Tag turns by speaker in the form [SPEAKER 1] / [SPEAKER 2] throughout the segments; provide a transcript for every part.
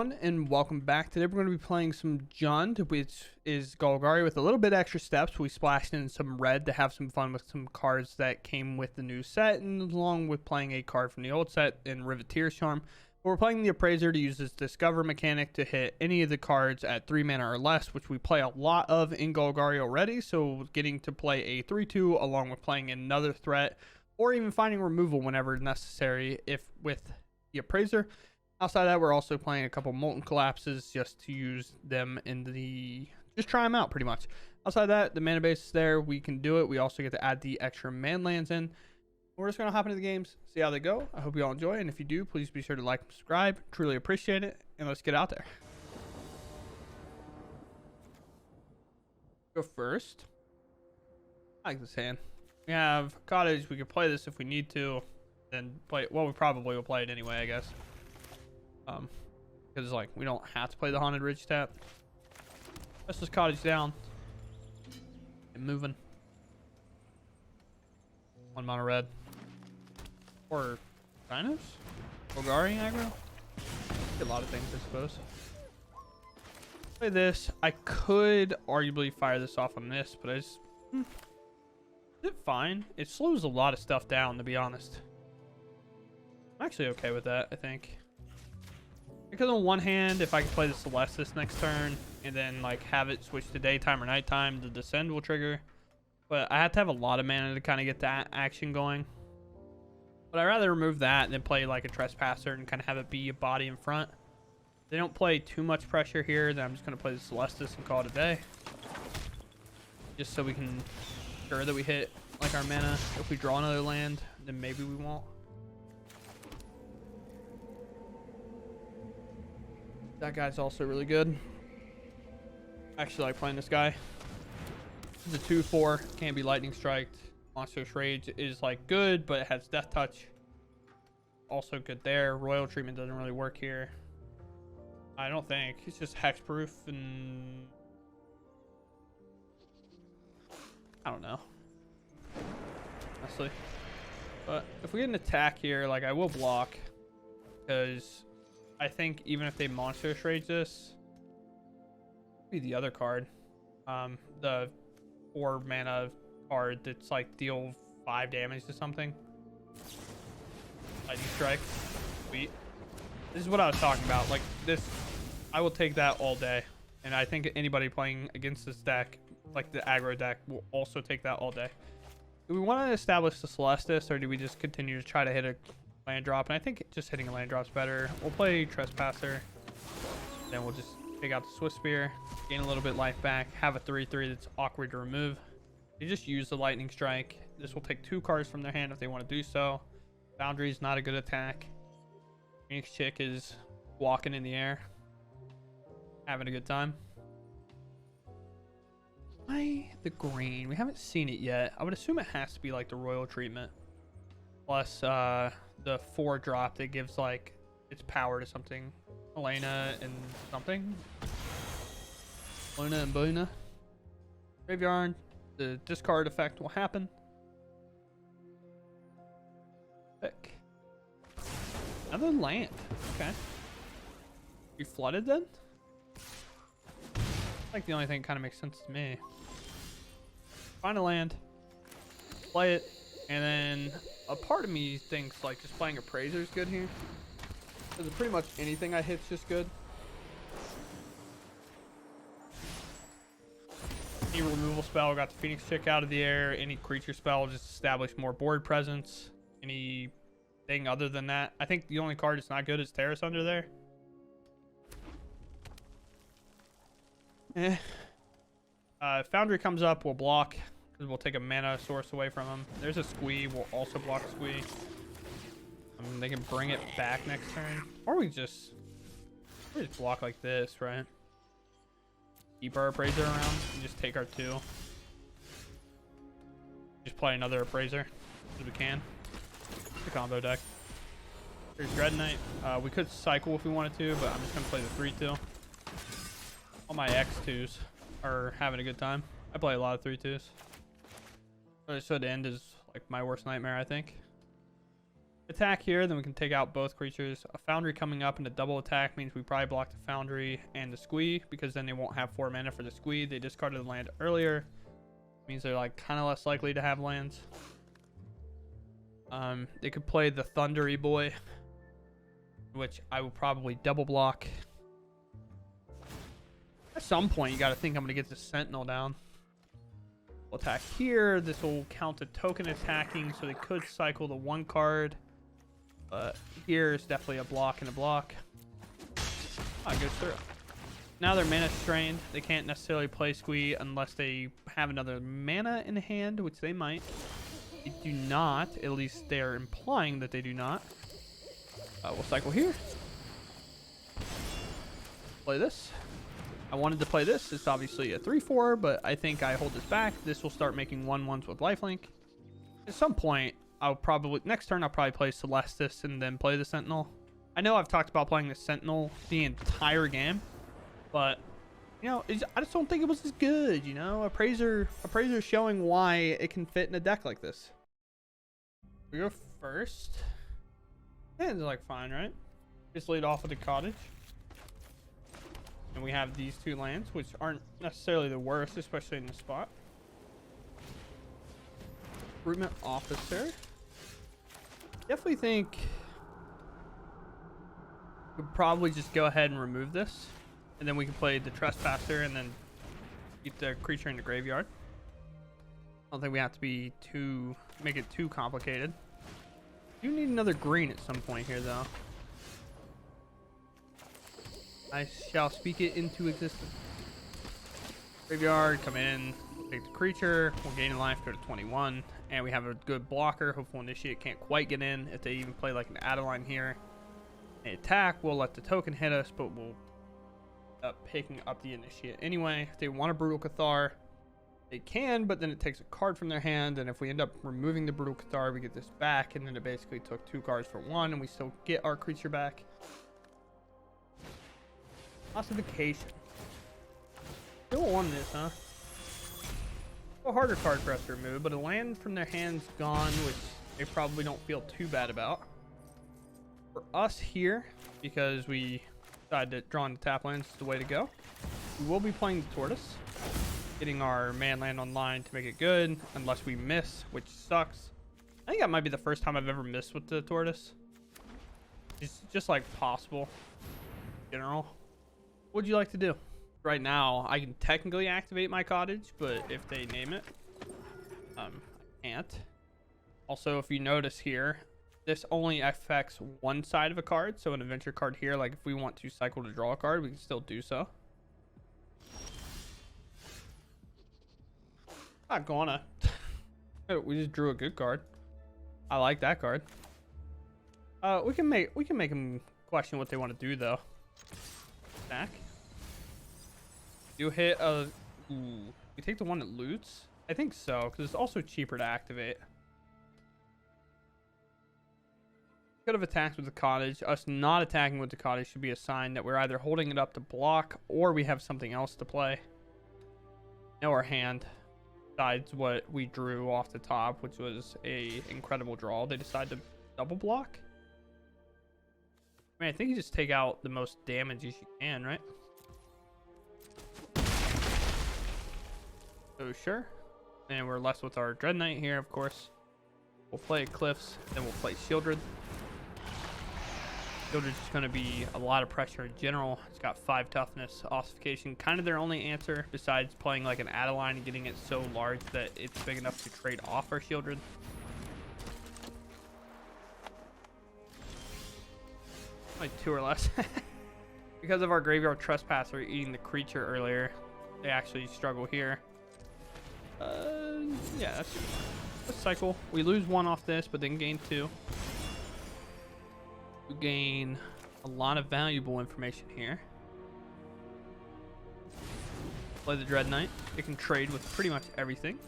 [SPEAKER 1] everyone, and welcome back. Today we're going to be playing some Jund, which is Golgari with a little bit extra steps. We splashed in some red to have some fun with some cards that came with the new set, and along with playing a card from the old set in Riveteer's Charm. We're playing the Appraiser to use this Discover mechanic to hit any of the cards at 3 mana or less, which we play a lot of in Golgari already, so getting to play a 3-2 along with playing another threat, or even finding removal whenever necessary if with the Appraiser. Outside of that, we're also playing a couple Molten Collapses just to use them in the... just try them out, pretty much. Outside of that, the mana base is there. We can do it. We also get to add the extra man lands in. We're just going to hop into the games, see how they go. I hope you all enjoy, and if you do, please be sure to like and subscribe. Truly appreciate it, and let's get out there. Go first. I like this hand. We have Cottage. We could play this if we need to. Then play it. Well, we probably will play it anyway, I guess. Because like we don't have to play the Haunted Ridge tap. Let's just Cottage down and moving. 1 mana red or Dinos, Golgari aggro. A lot of things, I suppose. Play this. I could arguably fire this off on this, but I just is it fine? It slows a lot of stuff down, to be honest. I'm actually okay with that, I think. Because on one hand, if I can play the Celestis next turn and then like have it switch to daytime or nighttime, the Descend will trigger. But I have to have a lot of mana to kind of get that action going. But I'd rather remove that than play like a Trespasser and kind of have it be a body in front. They don't play too much pressure here, then I'm just going to play the Celestis and call it a day. Just so we can ensure that we hit like our mana. If we draw another land, then maybe we won't. That guy's also really good. I actually like playing this guy. It's a 2/4, can't be lightning striked. Monstrous Rage is like good, but it has Death Touch. Also good there. Royal Treatment doesn't really work here. I don't think. It's just hexproof and I don't know. Honestly. But if we get an attack here, like I will block because I think even if they Monstrous Rage this, be the other card, the 4 mana card that's like deal 5 damage to something. Lightning Strike, sweet. This is what I was talking about. Like this, I will take that all day, and I think anybody playing against this deck, like the aggro deck, will also take that all day. Do we want to establish the Celestis, or do we just continue to try to hit a land drop? And I think just hitting a land drop's better. We'll play Trespasser, then we'll just take out the Swift Spear, gain a little bit life back, have a 3/3 that's awkward to remove. You just use the Lightning Strike. This will take 2 cards from their hand if they want to do so. Boundary is not a good attack. Phoenix Chick is walking in the air, having a good time. Why the green? We haven't seen it yet. I would assume it has to be like the Royal Treatment plus the 4-drop that gives like its power to something. Elena and something. Luna and Buna. Graveyard. The discard effect will happen. Pick. Another land. Okay. You flooded then? Like the only thing that kind of makes sense to me. Find a land. Play it. And then a part of me thinks like just playing Appraiser is good here. Because pretty much anything I hit's just good. Any removal spell got the Phoenix Chick out of the air. Any creature spell just establish more board presence. Anything other than that. I think the only card that's not good is Terrace under there. Foundry comes up, we'll block. Because we'll take a mana source away from them. There's a Squee, we'll also block Squee. They can bring it back next turn. Or we just block like this, right? Keep our Appraiser around and just take our 2. Just play another Appraiser as we can. It's a combo deck. There's Dread Knight. We could cycle if we wanted to, but I'm just going to play the 3/2. All my X2s are having a good time. I play a lot of 3/2s. But it should end as like my worst nightmare, I think. Attack here, then we can take out both creatures. A Foundry coming up and a double attack means we probably block the Foundry and the Squee, because then they won't have 4 mana for the Squee. They discarded the land earlier. Means they're like kind of less likely to have lands. They could play the Thundery Boy, which I will probably double block. At some point, you got to think I'm going to get the Sentinel down. We'll attack here. This will count the token attacking, so they could cycle the 1 card. But here is definitely a block and a block. Oh, it goes through. Now they're mana strained. They can't necessarily play Squee unless they have another mana in hand, which they might. They do not. At least they're implying that they do not. We'll cycle here. Play this. I wanted to play this. It's obviously a 3/4, but I think I hold this back. This will start making 1/1s with lifelink. At some point, I'll probably next turn I'll probably play Celestis and then play the Sentinel. I know I've talked about playing the Sentinel the entire game, but you know, I just don't think it was as good. You know, Appraiser showing why it can fit in a deck like this. We go first. Yeah, it's like fine, right? Just lead off with the Cottage. And we have these 2 lands, which aren't necessarily the worst, especially in the spot. Recruitment Officer. Definitely think we'd probably just go ahead and remove this. And then we can play the Trespasser and then keep the creature in the graveyard. I don't think we have to be make it too complicated. You need another green at some point here, though. I shall speak it into existence. Graveyard, come in, take the creature, we'll gain a life, go to 21, and we have a good blocker. Hopeful Initiate can't quite get in. If they even play like an Adeline here, they attack, we'll let the token hit us, but we'll end up picking up the Initiate anyway. If they want a Brutal Cathar, they can, but then it takes a card from their hand, and if we end up removing the Brutal Cathar, we get this back, and then it basically took 2 cards for 1, and we still get our creature back. Ossification. Still on this, huh? A harder card for us to remove, but a land from their hands gone, which they probably don't feel too bad about. For us here, because we decided that drawing the tap lands is the way to go, we will be playing the Tortoise, getting our man land online to make it good, unless we miss, which sucks. I think that might be the first time I've ever missed with the Tortoise. It's just like possible in general. What would you like to do? Right now, I can technically activate my Cottage, but if they name it, I can't. Also, if you notice here, this only affects one side of a card. So an adventure card here, like if we want to cycle to draw a card, we can still do so. Not gonna. We just drew a good card. I like that card. We can make them question what they want to do though. Stack. You hit a. Ooh, we take the one that loots. I think so, because it's also cheaper to activate. Could have attacked with the Cottage. Us not attacking with the Cottage should be a sign that we're either holding it up to block or we have something else to play. Now our hand decides what we drew off the top, which was a incredible draw. They decide to double block. I mean, I think you just take out the most damage as you can, right? So sure. And we're left with our Dread Knight here, of course. We'll play Cliffs, then we'll play Shieldred. Shieldred's just going to be a lot of pressure in general. It's got 5 toughness. Ossification, kind of their only answer, besides playing like an Adeline and getting it so large that it's big enough to trade off our Shieldred. Like 2 or less. Because of our Graveyard Trespasser eating the creature earlier, they actually struggle here. Yeah, that's a cycle. We lose 1 off this, but then gain 2. We gain a lot of valuable information here. Play the Dread Knight. It can trade with pretty much everything.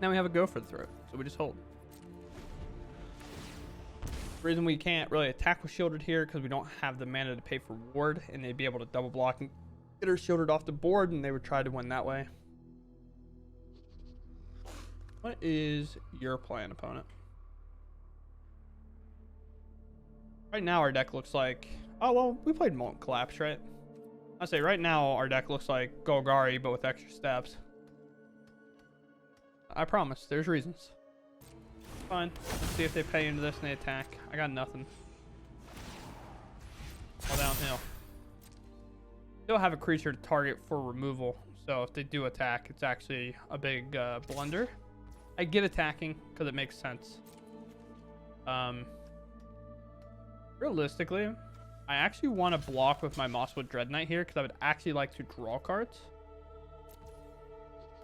[SPEAKER 1] Now we have a go for the throat, so we just hold. The reason we can't really attack with Shieldred here because we don't have the mana to pay for ward, and they'd be able to double block and get her Shieldred off the board, and they would try to win that way. What is your plan, opponent? Right now our deck looks like, oh well, we played Molten Collapse, right? I say right now our deck looks like Golgari but with extra steps. I promise, there's reasons. Fine. Let's see if they pay into this and they attack. I got nothing. All downhill. Still have a creature to target for removal, so if they do attack, it's actually a big blunder. I get attacking because it makes sense. Realistically, I actually want to block with my Mosswood Dread Knight here because I would actually like to draw cards.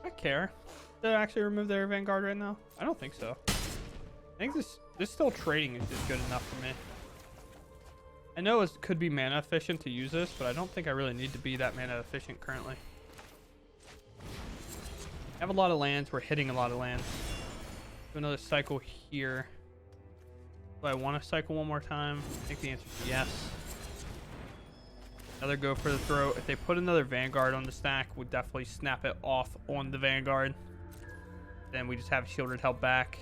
[SPEAKER 1] I care. Did I actually remove their Vanguard right now? I don't think so. I think this still trading is just good enough for me. I know it could be mana efficient to use this, but I don't think I really need to be that mana efficient currently. I have a lot of lands. We're hitting a lot of lands. Do another cycle here. Do I want to cycle one more time? I think the answer is yes. Another go for the throat. If they put another Vanguard on the stack, we'll definitely snap it off on the Vanguard. Then we just have Shielded held back.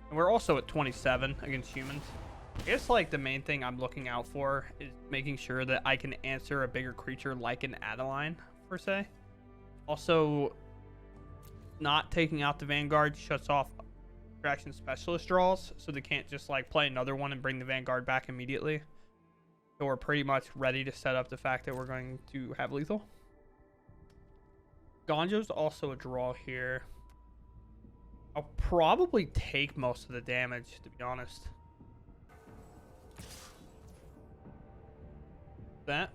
[SPEAKER 1] And we're also at 27 against humans. I guess like the main thing I'm looking out for is making sure that I can answer a bigger creature like an Adeline, per se. Also, not taking out the Vanguard shuts off Distraction Specialist draws, so they can't just like play another one and bring the Vanguard back immediately. So we're pretty much ready to set up the fact that we're going to have lethal. Gonjo's also a draw here. I'll probably take most of the damage, to be honest. That.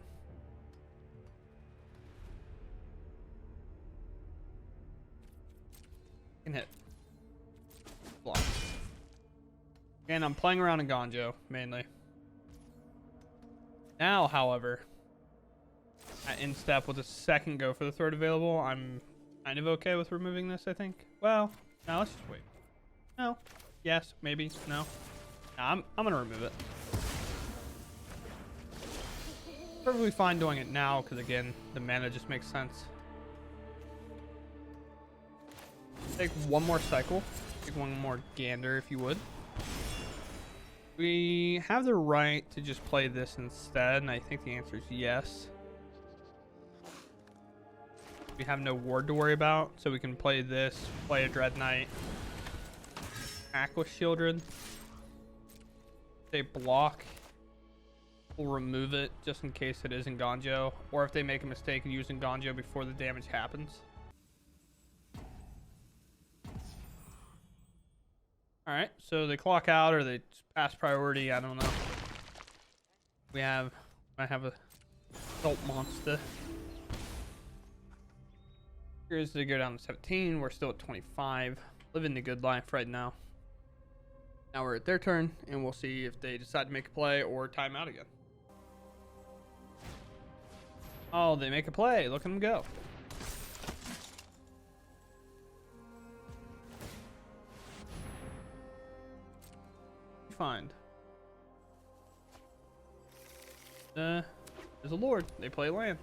[SPEAKER 1] Can hit. Block. Again, I'm playing around in Gonjo, mainly. Now, however, at instep with a second go for the throat available, I'm kind of okay with removing this, I think. Well, now let's just wait. No. Yes. Maybe. No. Nah, I'm gonna remove it. Perfectly fine doing it now, because again, the mana just makes sense. Take one more cycle. Take one more gander, if you would. We have the right to just play this instead, and I think the answer is yes. We have no ward to worry about, so we can play this, play a Dread Knight, attack with Shieldred. They block, we'll remove it just in case it isn't Gonjo, or if they make a mistake in using Gonjo before the damage happens. Alright, so they clock out or they pass priority, I don't know. I have a adult monster. Here's to go down to 17. We're still at 25. Living the good life right now. Now we're at their turn, and we'll see if they decide to make a play or time out again. Oh, they make a play. Look at them go. Find. There's a Lord. They play land.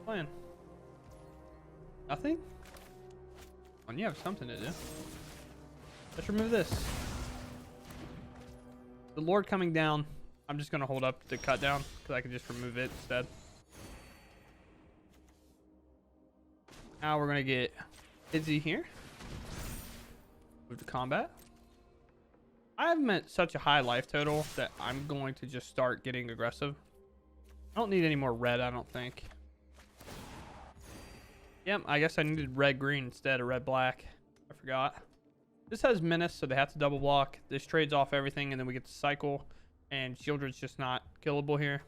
[SPEAKER 1] Plan. Nothing? Well, you have something to do. Let's remove this. The Lord coming down. I'm just going to hold up the cut down because I can just remove it instead. Now we're going to get Izzy here. Move to combat. I have met such a high life total that I'm going to just start getting aggressive. I don't need any more red, I don't think. Yep, I guess I needed red-green instead of red-black. I forgot. This has menace, so they have to double block. This trades off everything, and then we get to cycle. And Shieldred's just not killable here.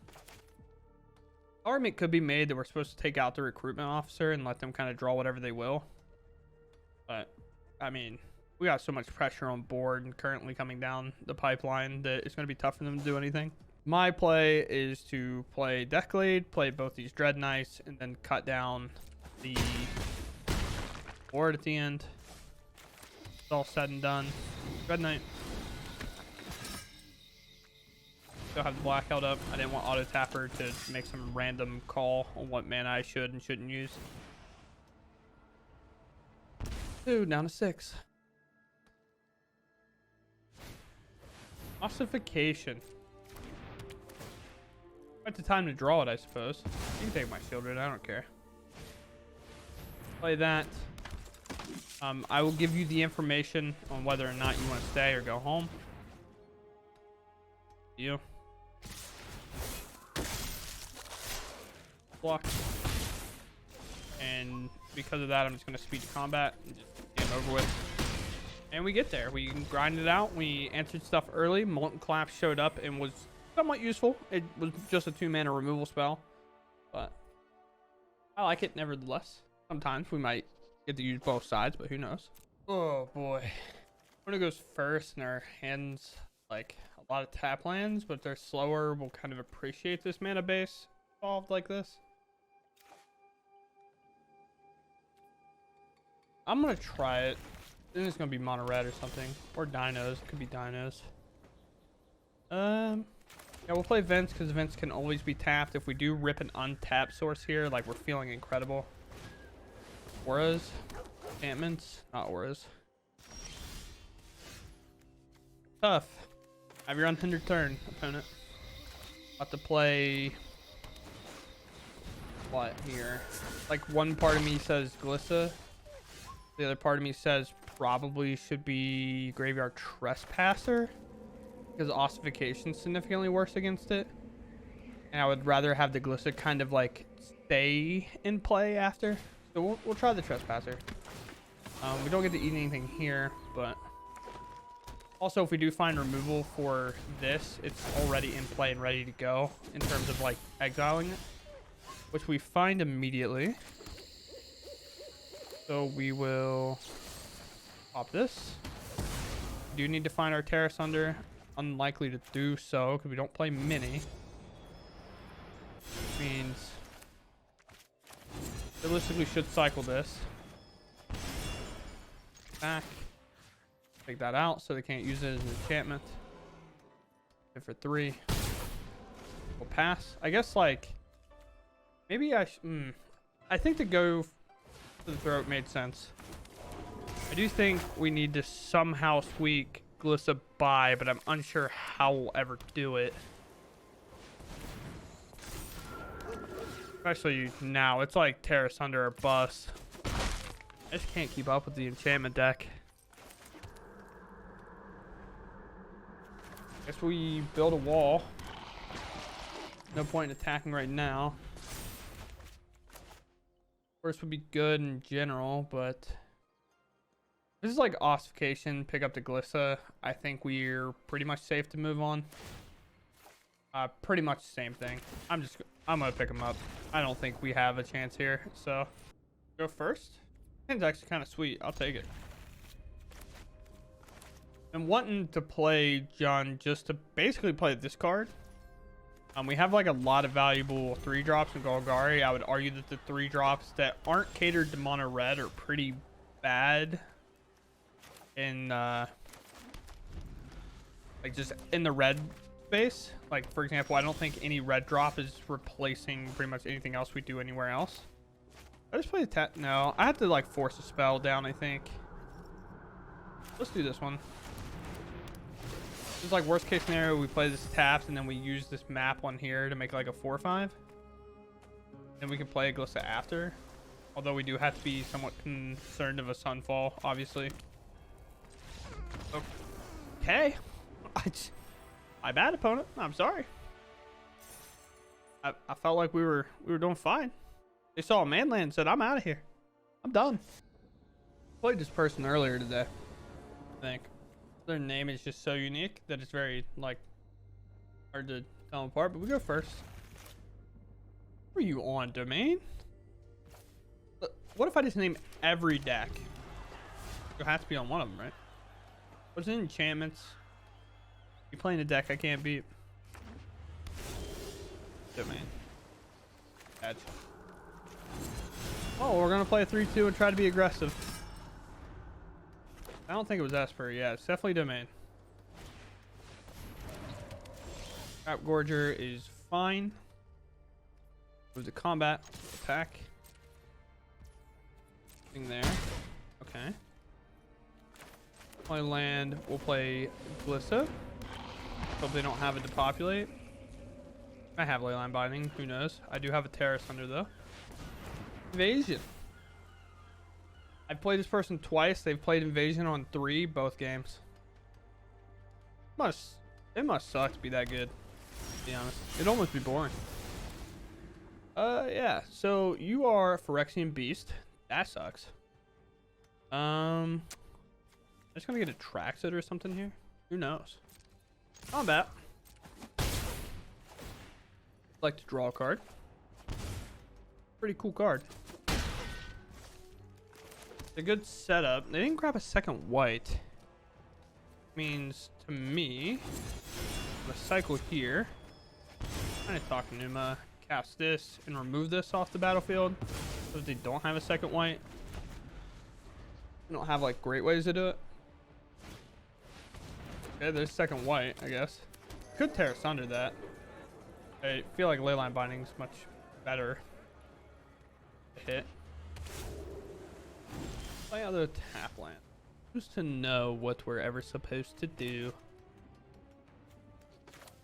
[SPEAKER 1] Argument could be made that we're supposed to take out the recruitment officer and let them kind of draw whatever they will. But, I mean, we got so much pressure on board and currently coming down the pipeline that it's going to be tough for them to do anything. My play is to play Decklist, play both these Dread Knights, and then cut down the board at the end. It's all said and done. Dread Knight. Still have the black held up. I didn't want Auto Tapper to make some random call on what mana I should and shouldn't use. 2 down to 6. Ossification. At the time to draw it, I suppose. You can take my Shieldred, I don't care. Play that. I will give you the information on whether or not you want to stay or go home. You. Block. And because of that, I'm just going to speed to combat and just get it over with. And we get there. We grind it out. We answered stuff early. Molten Collapse showed up and was somewhat useful. It was just a 2-mana removal spell. But I like it nevertheless. Sometimes we might get to use both sides, but who knows? Oh boy. When it goes first and our hands like a lot of tap lands, but they're slower, we'll kind of appreciate this mana base involved like this. I'm gonna try it. I think it's gonna be mono red or something. Or dinos. It could be dinos. Yeah, we'll play Vents because Vents can always be tapped. If we do rip an untapped source here, like we're feeling incredible. Auras. Enchantments. Not auras. Tough. Have your unhindered turn, opponent. About to play what here? Like one part of me says Glissa. The other part of me says probably should be Graveyard Trespasser because Ossification is significantly worse against it. And I would rather have the Glissa kind of like stay in play after. So we'll try the Trespasser. We don't get to eat anything here, but also if we do find removal for this, it's already in play and ready to go in terms of like exiling it, which we find immediately. So we will pop this. We do need to find our Terrace Under. Unlikely to do so because we don't play mini. Which means realistically should cycle this. Back. Take that out so they can't use it as an enchantment. Hit for 3. We'll pass. I guess like maybe I think to go to the throat made sense. I do think we need to somehow squeak Glissa by, but I'm unsure how we'll ever do it. Especially now. It's like Terrace Under or bust. I just can't keep up with the enchantment deck. Guess we build a wall. No point in attacking right now. First would be good in general, but this is like Ossification, pick up the Glissa. I think we're pretty much safe to move on. Pretty much the same thing. I'm gonna pick them up. I don't think we have a chance here, so go first. It's actually kind of sweet. I'll take it. I'm wanting to play John just to basically play this card. We have like a lot of valuable 3-drops in Golgari. I would argue that the 3-drops that aren't catered to mono red are pretty bad in like just in the red space. Like for example, I don't think any red drop is replacing pretty much anything else we do anywhere else. I just play the no, I have to like force a spell down, I think. Let's do this one. This is like worst case scenario, we play this tapped and then we use this map one here to make like a 4/5. Then we can play a Glissa after. Although we do have to be somewhat concerned of a Sunfall, obviously. Okay. My bad, opponent. I'm sorry. I felt like we were doing fine. They saw a manland and said, I'm out of here. I'm done. Played this person earlier today, I think. Their name is just so unique that it's very like hard to tell them apart, but we go first. What are you on, Domain? What if I just name every deck? It has to be on one of them, right? What's in enchantments? You playing a deck I can't beat. Domain. Edge. Oh, we're gonna play a 3/2 and try to be aggressive. I don't think it was Esper. Yeah, it's definitely Domain. Trap Gorger is fine. Move to combat. Attack. Thing there. Okay. Play land. We'll play Glissa. Hope they don't have it to populate. I have Leyline Binding. Who knows? I do have a Terrace under though. Invasion. I've played this person twice. They've played Invasion on 3 both games. It must suck to be that good. To be honest, it'd almost be boring. Yeah. So you are Phyrexian Beast. That sucks. I'm just gonna get a Traxxas or something here. Who knows? Not bad. Like to draw a card. Pretty cool card. It's a good setup. They didn't grab a second white. Means to me, the cycle here. Kind of talk Numa. Cast this and remove this off the battlefield, so that they don't have a second white. They don't have like great ways to do it. Okay, there's second white, I guess. Could tear asunder that. I feel like Leyline Binding is much better to hit. Play out the tap land. Who's to know what we're ever supposed to do?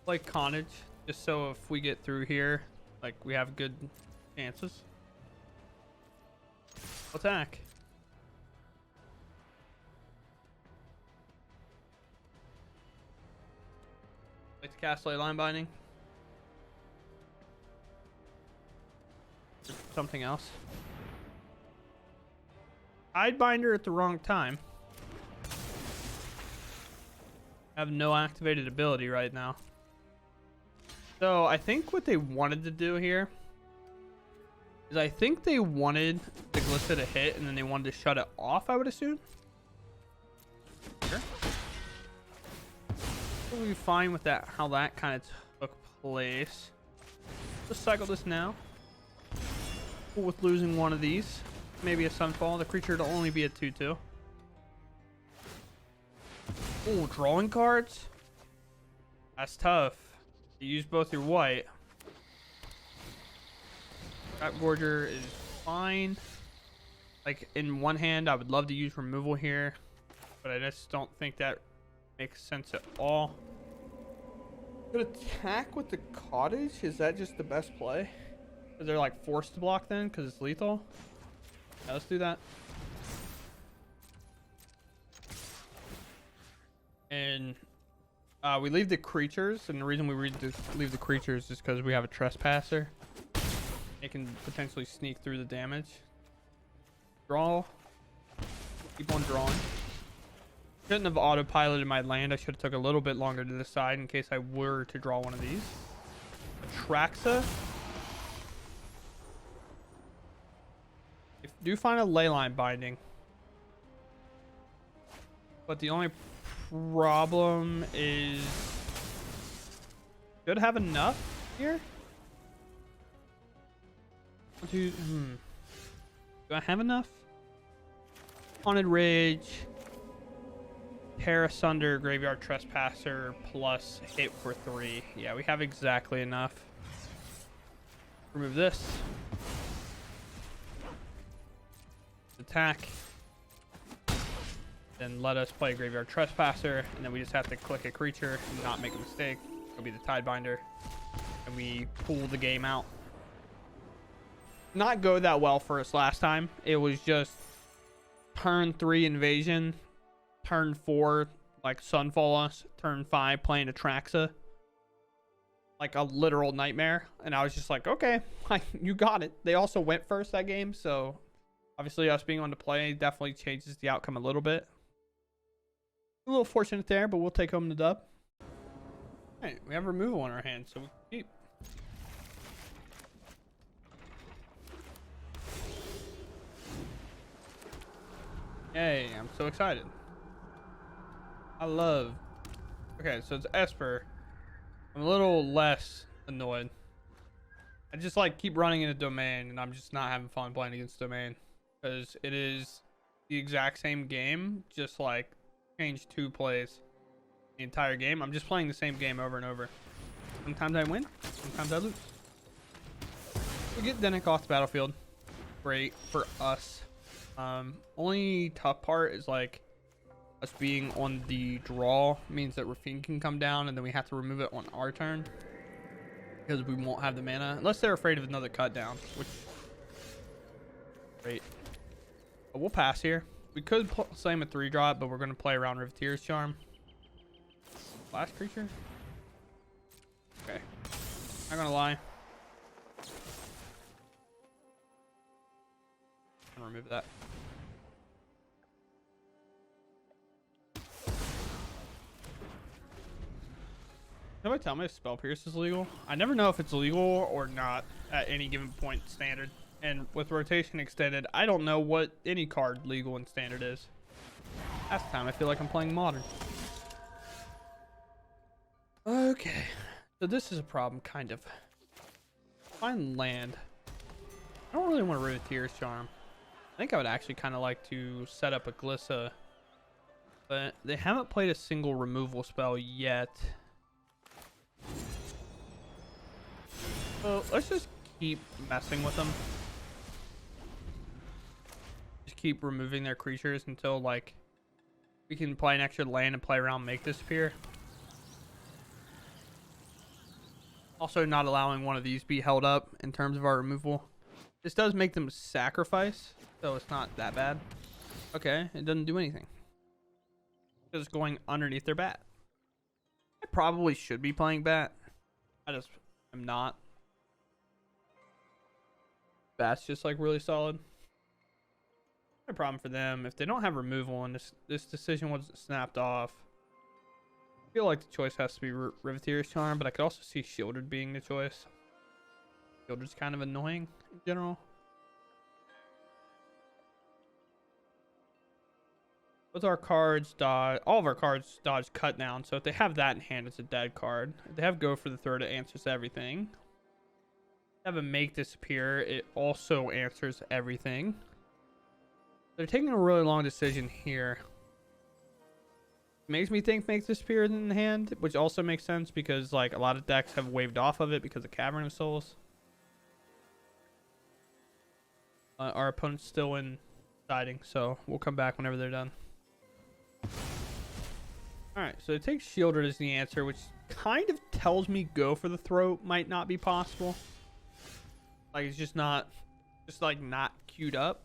[SPEAKER 1] Play Carnage, just so if we get through here, like we have good chances. Attack. Like to cast Leyline Binding. Something else. Tidebinder at the wrong time. I have no activated ability right now. So I think what they wanted to do here is I think they wanted the Glissa to hit and then they wanted to shut it off, I would assume. Sure. We'll be fine with that, how that kind of took place. Let's cycle this now. Cool with losing one of these. Maybe a Sunfall. The creature to only be a 2/2. Oh, drawing cards? That's tough. You use both your white. Trap Gorger is fine. Like, in one hand, I would love to use removal here, but I just don't think that makes sense at all. Could attack with the Cottage? Is that just the best play? Is they're like forced to block then because it's lethal? Yeah, let's do that. And we leave the creatures, and the reason we leave the creatures is because we have a Trespasser. It can potentially sneak through the damage. Draw. Keep on drawing. Shouldn't have autopiloted my land. I should have took a little bit longer to decide in case I were to draw one of these. Atraxa. If do find a Leyline Binding. But the only problem is should have enough here. Do I have enough? Haunted Rage, Tear Asunder, Graveyard Trespasser plus hit for 3. Yeah, we have exactly enough. Remove this. Attack. Then let us play Graveyard Trespasser, and then we just have to click a creature and not make a mistake. It'll be the Tidebinder, and we pull the game out. Not go that well for us last time. It was just turn 3 Invasion, turn 4 like Sunfall us, turn 5 playing Atraxa. Like a literal nightmare. And I was just like, okay, you got it. They also went first that game, so obviously us being on the play definitely changes the outcome a little bit. A little fortunate there, but we'll take home the dub. Alright, we have removal on our hands, so we keep. Yay, I'm so excited. I love. Okay, so it's Esper. I'm a little less annoyed. I just like keep running into Domain, and I'm just not having fun playing against Domain. Because it is the exact same game, just like change 2 plays the entire game. I'm just playing the same game over and over. Sometimes I win, sometimes I lose. We get Dennick off the battlefield. Great for us. Only tough part is like us being on the draw means that Rafine can come down, and then we have to remove it on our turn because we won't have the mana unless they're afraid of another cut down, which great. But we'll pass here. We could slam a 3-drop, but we're going to play around Riveteer's Charm. Last creature. Okay, not gonna lie, I'm gonna remove that. Nobody tell me if Spell Pierce is legal. I never know if it's legal or not at any given point standard. And with rotation extended, I don't know what any card legal and standard is. Last time I feel like I'm playing modern. Okay, so this is a problem, kind of. Find land. I don't really want to Riveteer's Charm. I think I would actually kind of like to set up a Glissa, but they haven't played a single removal spell yet. So let's just keep messing with them. Just keep removing their creatures until like we can play an extra land and play around Make Disappear. Also not allowing one of these be held up in terms of our removal. This does make them sacrifice, so it's not that bad. Okay, it doesn't do anything. Just going underneath their bat. I probably should be playing bat. I just am not. Bat's just like really solid. No problem for them. If they don't have removal and this decision wasn't snapped off, I feel like the choice has to be Riveteer's Charm, but I could also see Shielded being the choice. Shielded's kind of annoying in general. Both our cards dodge, all of our cards dodge cut down, so if they have that in hand, it's a dead card. If they have Go for the Throat, it answers everything. Have a Make Disappear, it also answers everything. They're taking a really long decision here. Makes me think Make Disappear in the hand, which also makes sense because like a lot of decks have waved off of it because of Cavern of Souls. Our opponent's still in siding, so we'll come back whenever they're done. Alright, so it takes Shielded as the answer, which kind of tells me Go for the Throat might not be possible. Like it's just not queued up.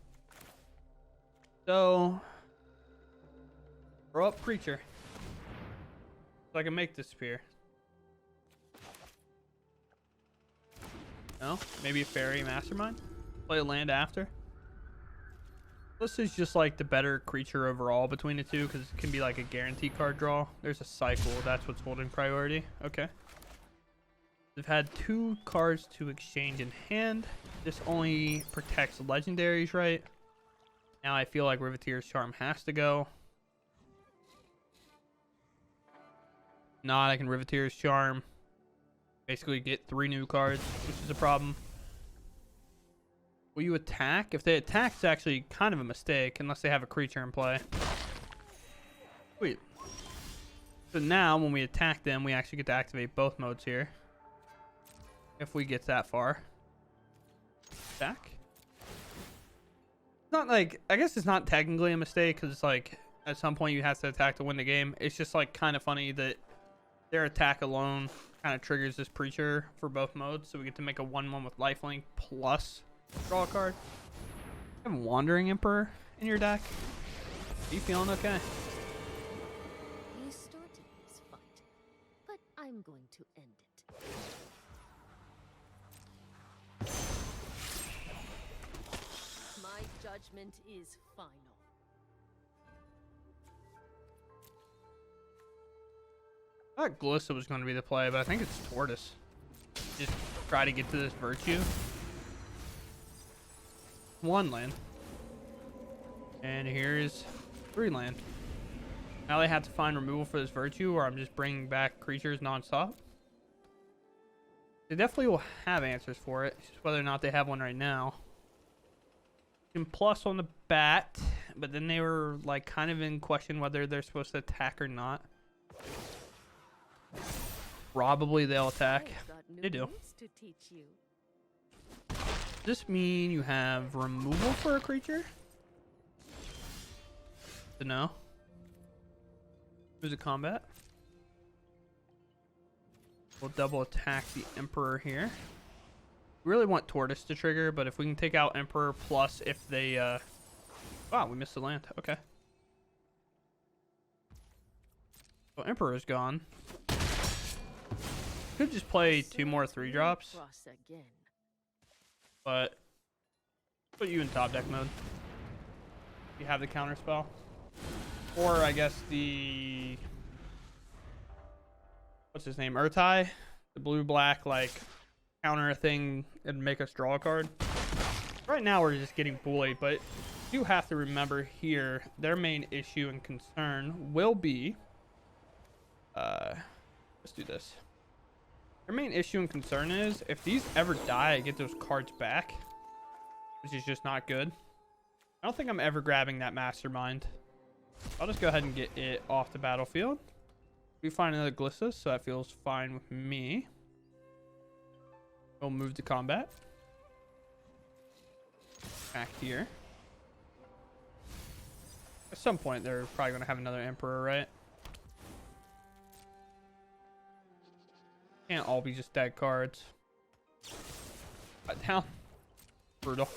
[SPEAKER 1] So throw up creature. So I can Make Disappear. No? Maybe a Fairy Mastermind? Play a land after? This is just like the better creature overall between the two because it can be like a guaranteed card draw. There's a cycle. That's what's holding priority. Okay. They've had 2 cards to exchange in hand. This only protects legendaries, right? Now I feel like Riveteer's Charm has to go. Not, I can Riveteer's Charm. Basically get 3 new cards, which is a problem. Will you attack? If they attack, it's actually kind of a mistake unless they have a creature in play. Sweet. So now when we attack them, we actually get to activate both modes here. If we get that far. Attack? Not like, I guess it's not technically a mistake because it's like at some point you have to attack to win the game. It's just like kind of funny that their attack alone kind of triggers this creature for both modes. So we get to make a 1/1 with lifelink plus draw a card. You have Wandering Emperor in your deck. Are you feeling okay?
[SPEAKER 2] You started this fight, but I'm going to end it. My judgment is final.
[SPEAKER 1] I thought Glissa was going to be the play, but I think it's Tortoise. Just try to get to this Virtue. 1 land. And here's 3 land. Now they have to find removal for this Virtue, or I'm just bringing back creatures nonstop. They definitely will have answers for it. It's just whether or not they have one right now. You can plus on the bat, but then they were like kind of in question whether they're supposed to attack or not. Probably they'll attack. They do. Does this mean you have removal for a creature? No. There's a combat. We'll double attack the Emperor here. We really want Tortoise to trigger, but if we can take out Emperor plus if they... Wow, we missed the land. Okay. So Emperor's gone. Could just play 2 more 3-drops. But put you in top deck mode. You have the counter spell. Or I guess the... What's his name? Urtai? The blue-black, like, counter thing and make us draw a card. Right now we're just getting bullied, but you have to remember here, their main issue and concern will be... let's do this. Their main issue and concern is, if these ever die, I get those cards back. Which is just not good. I don't think I'm ever grabbing that Mastermind. I'll just go ahead and get it off the battlefield. We find another Glissa, so that feels fine with me. We'll move to combat. Back here. At some point, they're probably going to have another Emperor, right? Can't all be just dead cards. Cut down. Brutal.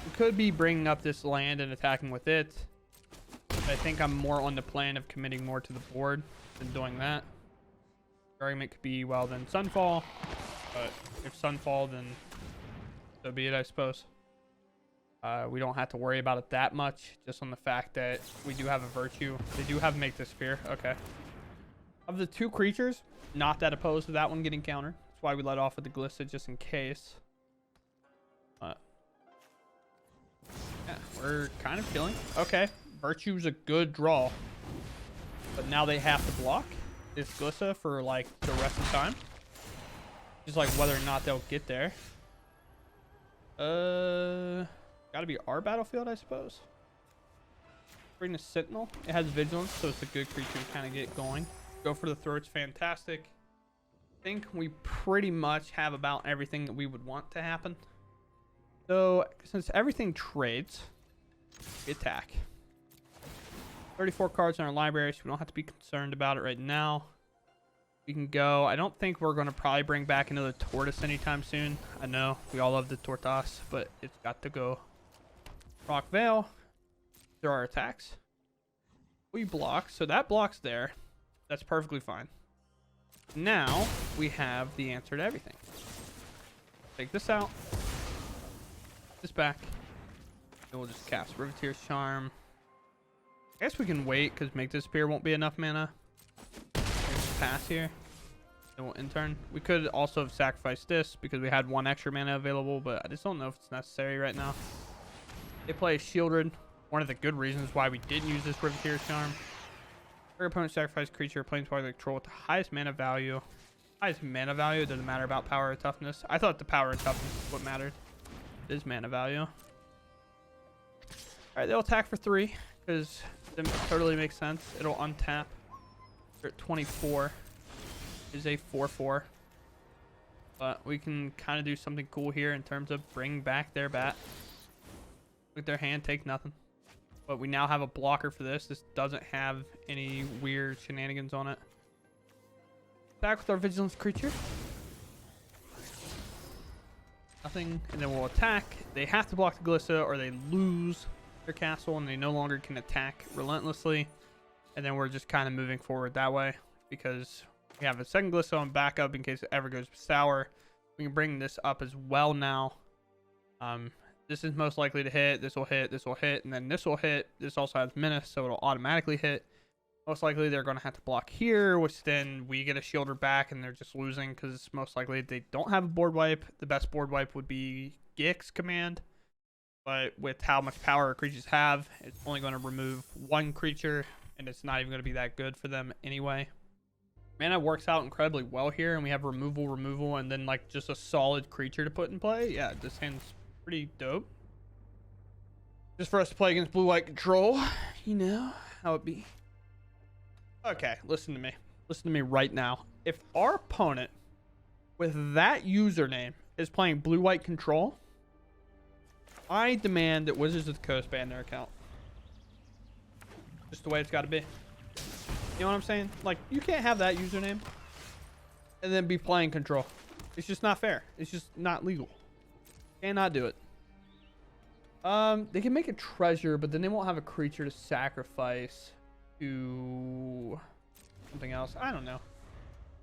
[SPEAKER 1] We could be bringing up this land and attacking with it. But I think I'm more on the plan of committing more to the board than doing that. The argument could be, well, then Sunfall. But if Sunfall, then so be it, I suppose. We don't have to worry about it that much, just on the fact that we do have a Virtue. They do have Make the Sphere. Okay. Of the 2 creatures, not that opposed to that one getting countered. That's why we let off with the Glissa, just in case. Yeah, we're kind of killing. Okay. Virtue's a good draw. But now they have to block this Glissa for, like, the rest of the time. Just like whether or not they'll get there. Gotta be our battlefield, I suppose. Bring the Sentinel. It has Vigilance, so it's a good creature to kind of get going. Go for the Throat's fantastic. I think we pretty much have about everything that we would want to happen. So, since everything trades, we attack. 34 cards in our library, so we don't have to be concerned about it right now. We can go. I don't think we're going to probably bring back another Tortoise anytime soon. I know we all love the Tortoise, but it's got to go. Rock Veil. There are attacks. We block, so that block's there. That's perfectly fine. Now we have the answer to everything. Take this out. This back. And we'll just cast Riveteer's Charm. I guess we can wait because Make the Spear won't be enough mana. Pass here. And we'll intern. We could also have sacrificed this because we had 1 extra mana available, but I just don't know if it's necessary right now. They play Shieldred. One of the good reasons why we didn't use this Riveteer's Charm. Your opponent sacrifice creature, planeswalker control with the highest mana value. Highest mana value, doesn't matter about power or toughness. I thought the power and toughness is what mattered. It is mana value. Alright, they'll attack for 3 because it totally makes sense. It'll untap. They're at 24. Is a 4/4. But we can kind of do something cool here in terms of bring back their bat. With their hand, take nothing. But we now have a blocker for this. This doesn't have any weird shenanigans on it. Back with our Vigilance creature. Nothing. And then we'll attack. They have to block the Glissa or they lose their castle and they no longer can attack relentlessly. And then we're just kind of moving forward that way because we have a second Glissa on backup in case it ever goes sour. We can bring this up as well now. This is most likely to hit. This will hit. This will hit. And then this will hit. This also has Menace, so it'll automatically hit. Most likely they're going to have to block here, which then we get a Shielder back and they're just losing because most likely they don't have a board wipe. The best board wipe would be Gix command. But with how much power our creatures have, it's only going to remove 1 creature. And it's not even going to be that good for them anyway. Mana works out incredibly well here. And we have removal, and then like just a solid creature to put in play. Yeah, this hand's pretty dope. Just for us to play against blue-white control. You know how it be. Okay, listen to me. Listen to me right now. If our opponent with that username is playing blue-white control, I demand that Wizards of the Coast ban their account. Just the way it's got to be. You know what I'm saying? Like, you can't have that username and then be playing control. It's just not fair. It's just not legal. Cannot do it. They can make a treasure, but then they won't have a creature to sacrifice to something else. I don't know.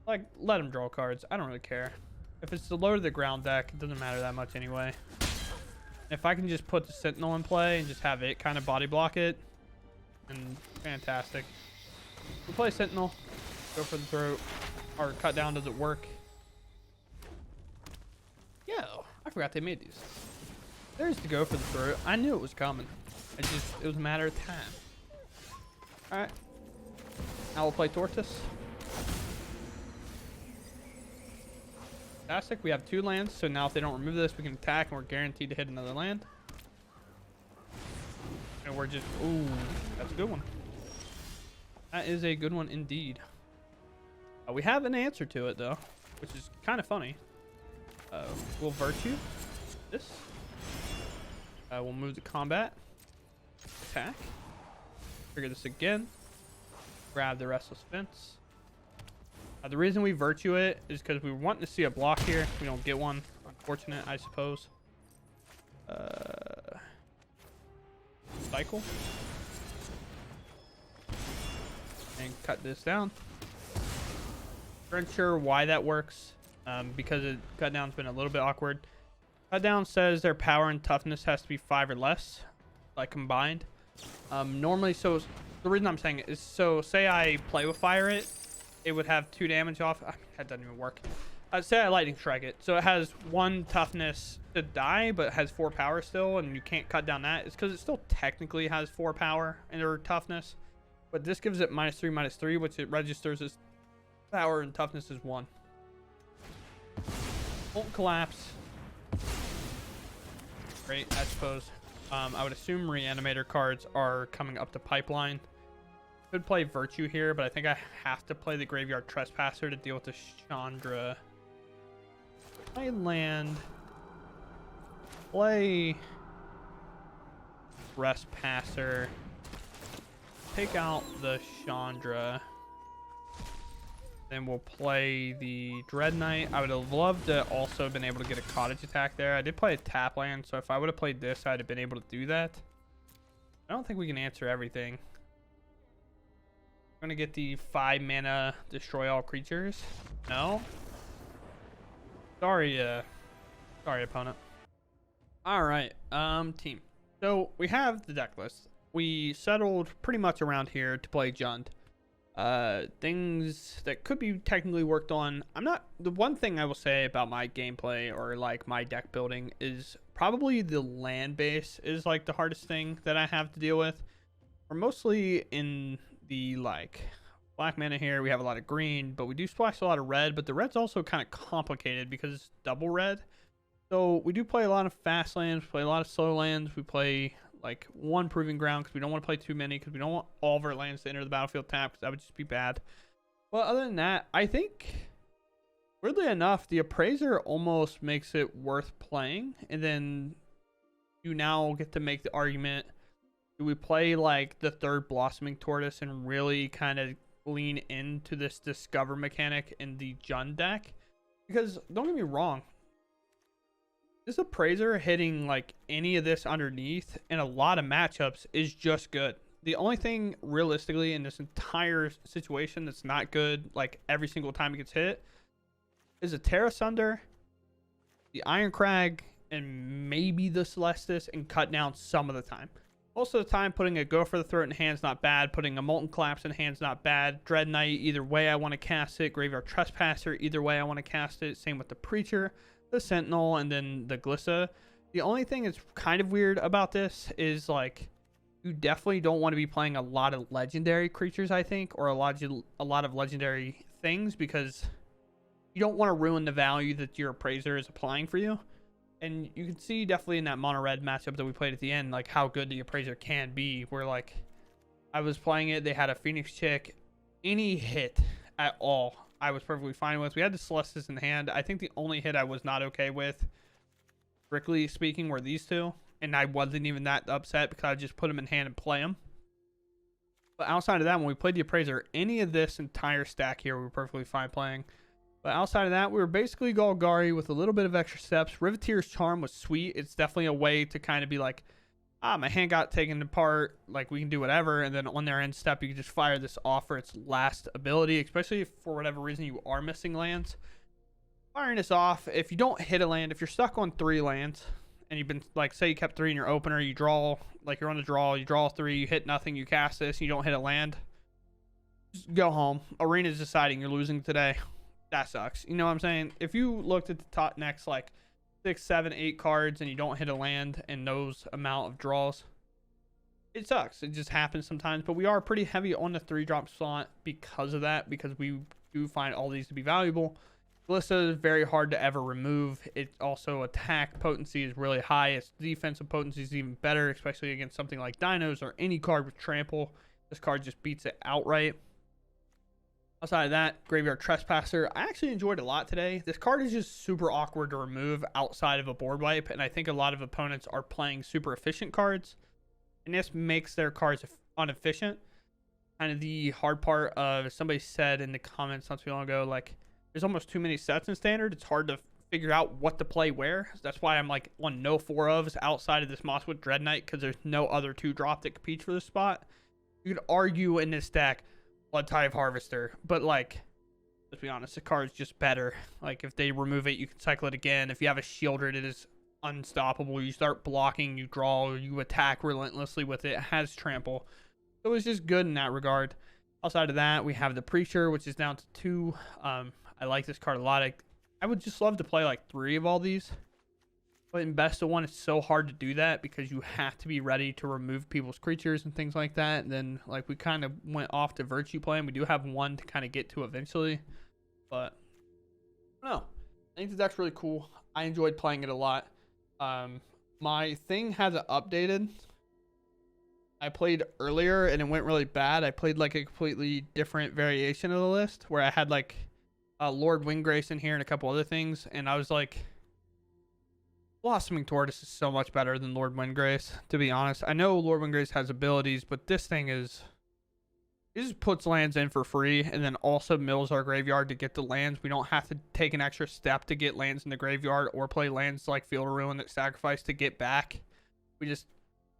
[SPEAKER 1] Like, let them draw cards. I don't really care. If it's the low to the ground deck, it doesn't matter that much anyway. If I can just put the Sentinel in play and just have it kind of body block it, and fantastic. We play Sentinel, go for the throat, or cut down. Does it work? Yo, I forgot they made these. There's the go for the throat. I knew it was coming. It was a matter of time. All right. Now we'll play Tortoise. Fantastic. We have 2 lands, so now if they don't remove this, we can attack, and we're guaranteed to hit another land. And we're just... Ooh, that's a good one. That is a good one indeed. We have an answer to it, though, which is kind of funny. We'll Virtue this. We'll move to combat. Attack. Trigger this again. Grab the Restless Fence. The reason we Virtue it is because we were wanting to see a block here. We don't get one. Unfortunate, I suppose. Cycle. And cut this down. I'm not sure why that works. Because cut down's been a little bit awkward. Cut down says their power and toughness has to be 5 or less, like combined. Normally, so the reason I'm saying it is, so say I play with fire it would have 2 damage off. I mean, that doesn't even work. Say I lightning strike it, so it has 1 toughness to die, but it has 4 power still, and you can't cut down that. It's because it still technically has 4 power and or toughness, but this gives it -3/-3, which it registers as power and toughness is 1. Won't collapse. Great, I suppose. I would assume Reanimator cards are coming up the pipeline. Could play Virtue here, but I think I have to play the Graveyard Trespasser to deal with the Chandra. Play land. Play Trespasser. Take out the Chandra. Then we'll play the Dread Knight. I would have loved to also been able to get a Cottage attack there. I did play a tap land, so if I would have played this, I'd have been able to do that. I don't think we can answer everything. I'm going to get the 5 mana destroy all creatures. No? Sorry, sorry, opponent. All right, team. So we have the deck list. We settled pretty much around here to play Jund. Things that could be technically worked on. The one thing I will say about my gameplay or like my deck building is probably the land base is like the hardest thing that I have to deal with. We're mostly in the like black mana here. We have a lot of green, but we do splash a lot of red, but the red's also kind of complicated because it's double red. So we do play a lot of fast lands, we play a lot of slow lands, we play like 1 proving ground because we don't want to play too many, because we don't want all of our lands to enter the battlefield tapped, because that would just be bad. Well, other than that, I think weirdly enough the Appraiser almost makes it worth playing. And then you now get to make the argument, do we play like the 3rd Blossoming Tortoise and really kind of lean into this discover mechanic in the Jund deck? Because don't get me wrong, this Appraiser hitting like any of this underneath in a lot of matchups is just good. The only thing realistically in this entire situation that's not good, like every single time it gets hit, is a Terra Sunder, the Iron Crag, and maybe the Celestis, and cut down some of the time. Most of the time, putting a Go for the Throat in hand's not bad. Putting a Molten Collapse in hand's not bad. Dread Knight, either way I want to cast it. Graveyard Trespasser, either way I want to cast it. Same with the Preacher, the Sentinel, and then the Glissa. The only thing that's kind of weird about this is like you definitely don't want to be playing a lot of legendary creatures, I think, or a lot of legendary things, because you don't want to ruin the value that your Appraiser is applying for you. And you can see definitely in that mono red matchup that we played at the end, like how good the Appraiser can be, where like I was playing it, they had a Phoenix Chick, any hit at all I was perfectly fine with. We had the Celestis in hand. I think the only hit I was not okay with, strictly speaking, were these two. And I wasn't even that upset because I just put them in hand and play them. But outside of that, when we played the Appraiser, any of this entire stack here, we were perfectly fine playing. But outside of that, we were basically Golgari with a little bit of extra steps. Riveteer's Charm was sweet. It's definitely a way to kind of be like, my hand got taken apart, like we can do whatever, and then on their end step, you can just fire this off for its last ability, especially if for whatever reason you are missing lands. Firing this off, if you don't hit a land, if you're stuck on 3 lands, and you've been, like, say you kept 3 in your opener, you draw, like you're on the draw, you draw 3, you hit nothing, you cast this, and you don't hit a land, just go home. Arena's deciding you're losing today. That sucks. You know what I'm saying? If you looked at the top next, like, 6, 7, 8 cards and you don't hit a land and those amount of draws, it sucks. It just happens sometimes, but we are pretty heavy on the 3-drop slot because of that, because we do find all these to be valuable. Ballista is very hard to ever remove. It also, attack potency is really high. Its defensive potency is even better, especially against something like Dinos or any card with trample. This card just beats it outright. Outside of that, Graveyard Trespasser, I actually enjoyed a lot today. This card is just super awkward to remove outside of a board wipe, and I think a lot of opponents are playing super efficient cards, and this makes their cards inefficient. Kind of the hard part of, somebody said in the comments not too long ago, like, there's almost too many sets in Standard. It's hard to figure out what to play where. That's why I'm like on no 4-ofs outside of this Mosswood Dread Knight, because there's no other 2-drop that competes for this spot. You could argue in this deck Blood Tithe Harvester, but like, let's be honest, the card's just better. Like, if they remove it, you can cycle it again. If you have a Shieldred, it is unstoppable. You start blocking, you draw, you attack relentlessly with it. It has trample, so it's just good in that regard. Outside of that, we have the Preacher, which is down to 2. I like this card a lot. I would just love to play like 3 of all these, but in best of 1, it's so hard to do that because you have to be ready to remove people's creatures and things like that. And then, like, we kind of went off to Virtue play, and we do have 1 to kind of get to eventually, but no, I think the deck's really cool. I enjoyed playing it a lot. My thing hasn't updated. I played earlier and it went really bad. I played like a completely different variation of the list where I had like Lord Windgrace in here and a couple other things, and I was like, Blossoming Tortoise is so much better than Lord Windgrace, to be honest. I know Lord Windgrace has abilities, but this thing is, it just puts lands in for free and then also mills our graveyard to get the lands. We don't have to take an extra step to get lands in the graveyard or play lands like Field of Ruin that sacrifice to get back. We just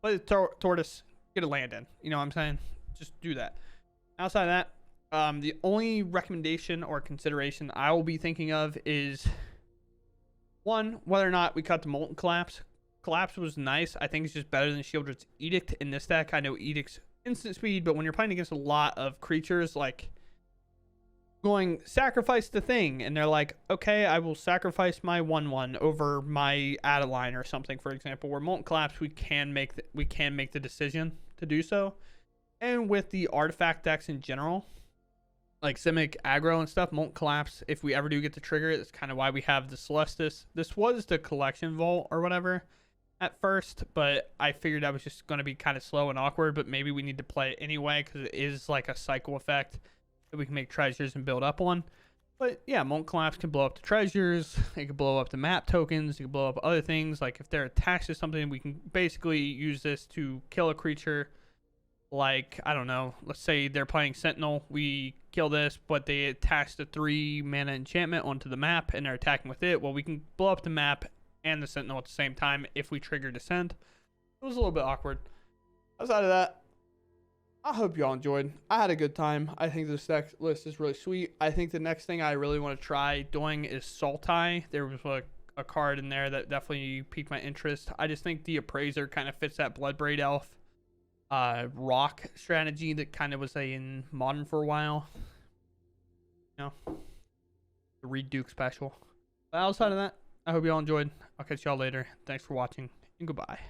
[SPEAKER 1] play the Tortoise, get a land in. You know what I'm saying? Just do that. Outside of that, the only recommendation or consideration I will be thinking of is, 1, whether or not we cut the Molten Collapse. Collapse was nice. I think it's just better than Shieldred's Edict in this deck. I know Edict's instant speed, but when you're playing against a lot of creatures, like going sacrifice the thing, and they're like, okay, I will sacrifice my 1/1 over my Adeline or something, for example, where Molten Collapse, we can make the decision to do so. And with the artifact decks in general, like Simic, Aggro, and stuff, Molten Collapse, if we ever do get to trigger it, that's kind of why we have the Celestis. This was the Collection Vault or whatever at first, but I figured that was just going to be kind of slow and awkward, but maybe we need to play it anyway because it is like a cycle effect that we can make treasures and build up on. But yeah, Molten Collapse can blow up the treasures, it can blow up the map tokens, it can blow up other things. Like if they're attached to something, we can basically use this to kill a creature. Like, I don't know, let's say they're playing Sentinel, we kill this, but they attach the 3 mana enchantment onto the map and they're attacking with it. Well, we can blow up the map and the Sentinel at the same time if we trigger Descent. It was a little bit awkward. Outside of that, I hope y'all enjoyed. I had a good time. I think this deck list is really sweet. I think the next thing I really want to try doing is Sultai. There was a card in there that definitely piqued my interest. I just think the Appraiser kind of fits that Bloodbraid Elf rock strategy that kind of was in Modern for a while. You know, the Reed Duke special. But outside of that, I hope y'all enjoyed. I'll catch y'all later. Thanks for watching, and goodbye.